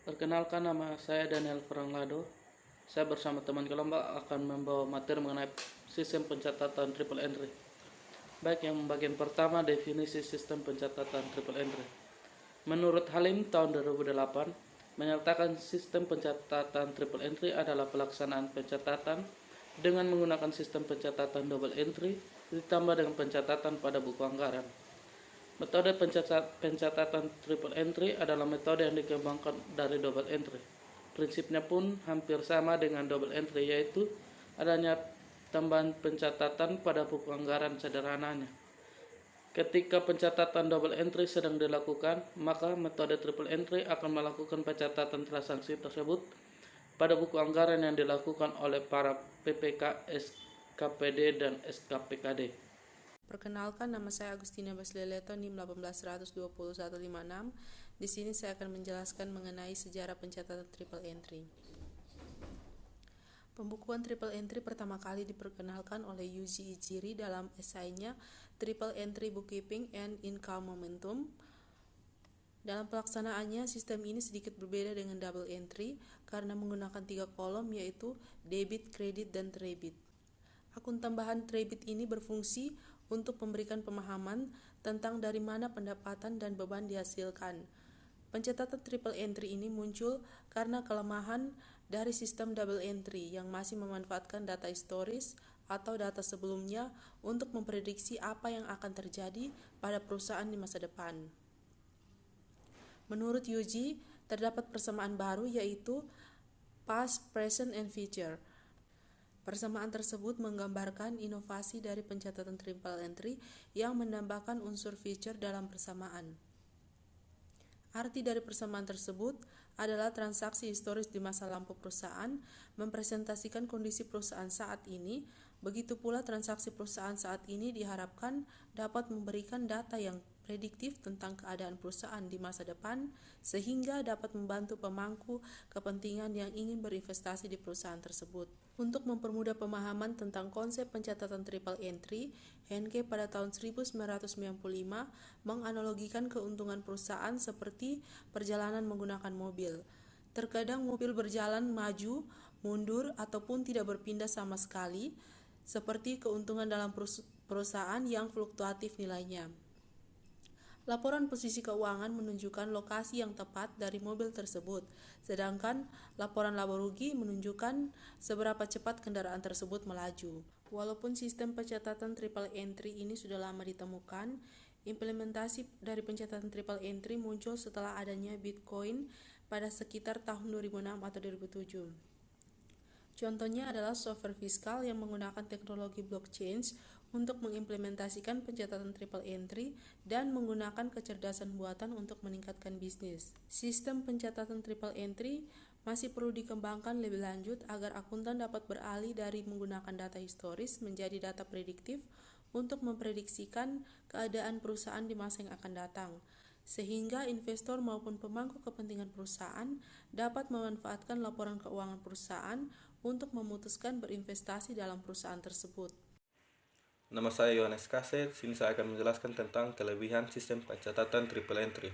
Perkenalkan, nama saya Daniel Franglado. Saya bersama teman kelompok akan membawa materi mengenai sistem pencatatan triple entry. Baik, yang bagian pertama, definisi sistem pencatatan triple entry. Menurut Halim tahun 2008, menyatakan sistem pencatatan triple entry adalah pelaksanaan pencatatan dengan menggunakan sistem pencatatan double entry ditambah dengan pencatatan pada buku anggaran. Metode pencatatan triple entry adalah metode yang dikembangkan dari double entry. Prinsipnya pun hampir sama dengan double entry, yaitu adanya tambahan pencatatan pada buku anggaran sederhananya. Ketika pencatatan double entry sedang dilakukan, maka metode triple entry akan melakukan pencatatan transaksi tersebut pada buku anggaran yang dilakukan oleh para PPK, SKPD, dan SKPKD. Perkenalkan, nama saya Agustina Basleleto, NIM 1820156. Di sini saya akan menjelaskan mengenai sejarah pencatatan triple entry. Pembukuan triple entry pertama kali diperkenalkan oleh Yuji Ichiri dalam esainya Triple Entry Bookkeeping and Income Momentum. Dalam pelaksanaannya, sistem ini sedikit berbeda dengan double entry karena menggunakan 3 kolom, yaitu debit, kredit, dan tribit. Akun tambahan tribit ini berfungsi untuk memberikan pemahaman tentang dari mana pendapatan dan beban dihasilkan. Pencatatan triple entry ini muncul karena kelemahan dari sistem double entry yang masih memanfaatkan data historis atau data sebelumnya untuk memprediksi apa yang akan terjadi pada perusahaan di masa depan. Menurut Yuji, terdapat persamaan baru, yaitu past, present, and future. Persamaan tersebut menggambarkan inovasi dari pencatatan triple entry yang menambahkan unsur future dalam persamaan. Arti dari persamaan tersebut adalah transaksi historis di masa lampau perusahaan mempresentasikan kondisi perusahaan saat ini. Begitu pula transaksi perusahaan saat ini diharapkan dapat memberikan data yang prediktif tentang keadaan perusahaan di masa depan, sehingga dapat membantu pemangku kepentingan yang ingin berinvestasi di perusahaan tersebut. Untuk mempermudah pemahaman tentang konsep pencatatan triple entry, Henke pada tahun 1995 menganalogikan keuntungan perusahaan seperti perjalanan menggunakan mobil. Terkadang mobil berjalan maju, mundur, ataupun tidak berpindah sama sekali, seperti keuntungan dalam perusahaan yang fluktuatif nilainya. Laporan posisi keuangan menunjukkan lokasi yang tepat dari mobil tersebut, sedangkan laporan laba rugi menunjukkan seberapa cepat kendaraan tersebut melaju. Walaupun sistem pencatatan triple entry ini sudah lama ditemukan, implementasi dari pencatatan triple entry muncul setelah adanya Bitcoin pada sekitar tahun 2006 atau 2007. Contohnya adalah software fiskal yang menggunakan teknologi blockchain untuk mengimplementasikan pencatatan triple entry dan menggunakan kecerdasan buatan untuk meningkatkan bisnis. Sistem pencatatan triple entry masih perlu dikembangkan lebih lanjut agar akuntan dapat beralih dari menggunakan data historis menjadi data prediktif untuk memprediksikan keadaan perusahaan di masa yang akan datang, sehingga investor maupun pemangku kepentingan perusahaan dapat memanfaatkan laporan keuangan perusahaan untuk memutuskan berinvestasi dalam perusahaan tersebut. Nama saya Yohanes Kaset. Sini saya akan menjelaskan tentang kelebihan sistem pencatatan triple entry.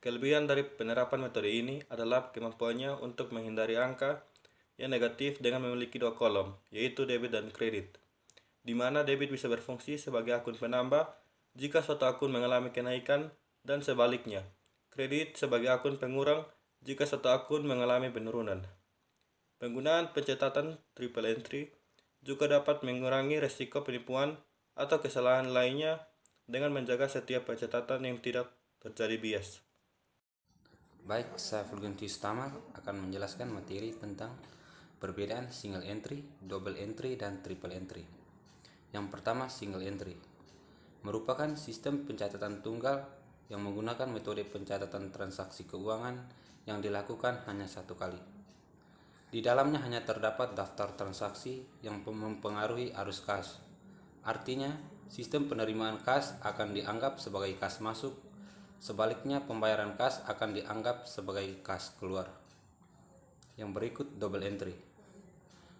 Kelebihan dari penerapan metode ini adalah kemampuannya untuk menghindari angka yang negatif dengan memiliki 2 kolom, yaitu debit dan kredit, di mana debit bisa berfungsi sebagai akun penambah jika suatu akun mengalami kenaikan dan sebaliknya, kredit sebagai akun pengurang jika suatu akun mengalami penurunan. Penggunaan pencatatan triple entry juga dapat mengurangi resiko penipuan atau kesalahan lainnya dengan menjaga setiap pencatatan yang tidak terjadi bias. Baik, saya Fulgentius Tamal akan menjelaskan materi tentang perbedaan single entry, double entry, dan triple entry. Yang pertama, single entry merupakan sistem pencatatan tunggal yang menggunakan metode pencatatan transaksi keuangan yang dilakukan hanya satu kali. Di dalamnya hanya terdapat daftar transaksi yang mempengaruhi arus kas. Artinya, sistem penerimaan kas akan dianggap sebagai kas masuk, sebaliknya pembayaran kas akan dianggap sebagai kas keluar. Yang berikut double entry.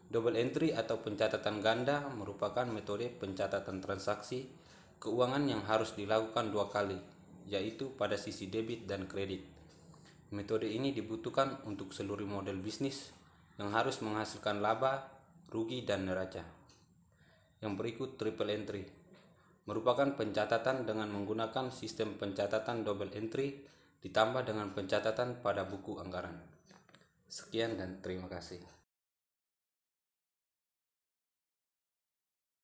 Double entry atau pencatatan ganda merupakan metode pencatatan transaksi keuangan yang harus dilakukan 2 kali, yaitu pada sisi debit dan kredit. Metode ini dibutuhkan untuk seluruh model bisnis yang harus menghasilkan laba, rugi, dan neraca. Yang berikut triple entry merupakan pencatatan dengan menggunakan sistem pencatatan double entry ditambah dengan pencatatan pada buku anggaran. Sekian dan terima kasih.